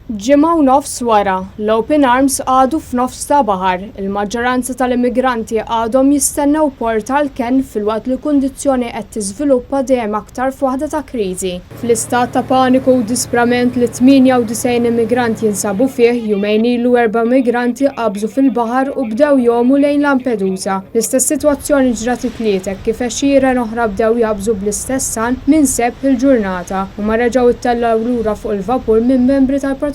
Ġimgħa u nofs wara, l-Open Arms għadu f'nofs ta' baħar. Il-maġġoranza tal-immigranti għadhom jistennew portal kien filwaqt li kundizzjoni qed tiżviluppa dejjem aktar f'waħda ta' kriżi. Fl-istat ta' paniku u disprament li 98 immigranti jinsabu fih, jumejn ilu 4 migranti qabżu fil-baħar u bdew jomu lejn Lampedusa. L-istess sitwazzjoni ġrat it-tlietek kif għexieren oħra bdew jaqbżu bl-istess san minn Sebt il-ġurnata u ma reġgħu ittellaw lura fuq il-vapur minn membri tal-Protezzjoni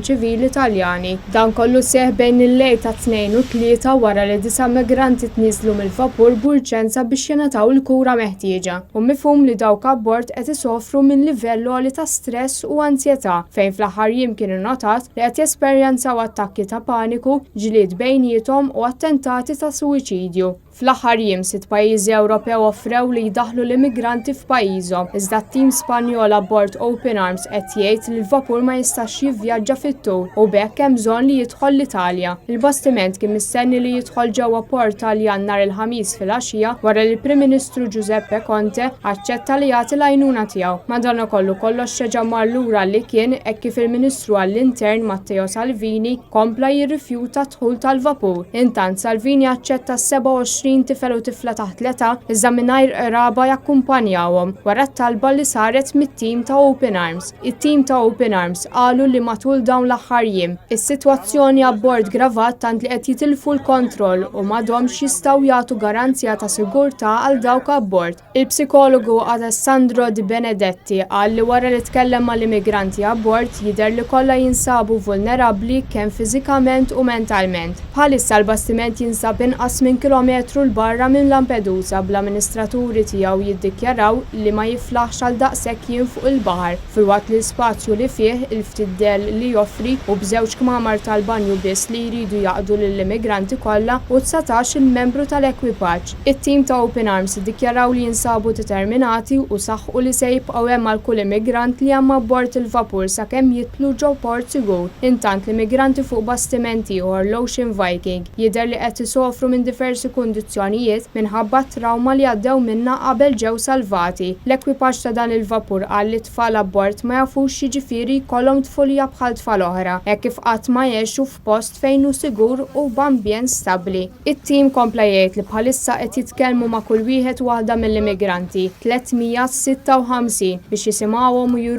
Ċivili Taljani. Dan kollu seħ bejn il-lejl ta' 2 u 3 wara li 9 migranti tniżlu mill-vapur b'urġenza biex jingħataw il-kura meħtieġa. U mifhum li dawk abbord qed isofru minn livell għoli ta' stress u ansjetà fejn fl-aħħar jiem kien innotat li qed jesperjenzaw attakki ta' paniku, ġlied bejniethom u attentati ta' suwiċidju. Fl-aħħar jiem 6 pajjiżi Ewropew offrew li jdaħħlu l-immigranti f'pajjiżhom, iżda t-tim Spanjol abbord Open Arms qed jgħid li l-vapur ma jistax jivvjaġġa fit-tul u b'hekk hemm bżonn li jidħol l-Italja. Il-bastiment kien mistenni li jidħol ġewwa Port Taljan nhar il-ħamis filgħaxija wara li l-Prim Ministru Giuseppe Conte aċċetta li jagħti l-għajnuna tiegħu. Madankollu kollox reġa' mar lura li kien hekk kif il-Ministru għall-Intern Matteo Salvini kompla jirrifjuta dħul tal-vapur. Intant Salvini aċċetta 27 tifel u tifla taħt l-età iżda mingħajr qraba jakkumpanjawhom wara t-talba li saret mit-tim ta' Open Arms. It-tim ta' Open Arms qalu li matul dawn l-aħħar jiem is-sitwazzjoni abbord gravat tant li qed jitilfu l-kontroll u m'għadhomx jistgħu jagħtu garanzija ta' sigurtà għal dawk abbord. Il-psikologu Alessandro Di Benedetti qal li wara li tkellem mal-immigranti abbord jidher li kollha jinsabu vulnerabbli kemm fiżikament u mentalment. Bħalissa l-bastiment jinsab inqas minn kilometru l-barra minn Lampedusa bl-amministraturi tiegħu jiddikjaraw li ma jiflaħx għal daqshekk jiem fuq il-baħar filwaqt li l-spazju li fih il-ftiddel li joffri u b'żewġ kmamar tal-banju biss li jridu jaqdu lill-immigranti kollha u 19 il-membru tal-ekwipaġġ. It-tim ta' Open Arms iddikjaraw li jinsabu determinati u saħħu li se jibqgħu hemm għal kull immigrant li hemm abbord il-vapur sakemm jitlu ġew port sigur. Intant l-immigranti fuq bastimenti ieħor l-Ocean Viking jidher li qed isofru minn diversi kundizzjonijiet minħabba trauma li għaddew minnha qabel ġew salvati. L-ekwipaġġ ta' dan il-vapur qal li tfal abbord ma jafux jiġifieri jkollhom tfulija bħal tfal oħra, hekk kif qatt ma jgħixu f'post fejn hu sigur u b'ambjent stabbli. It-tim kompla jgħid li bħalissa qed jitkellmu ma' kull wieħed waħda mill-immigranti 356 biex jisimgħuhom u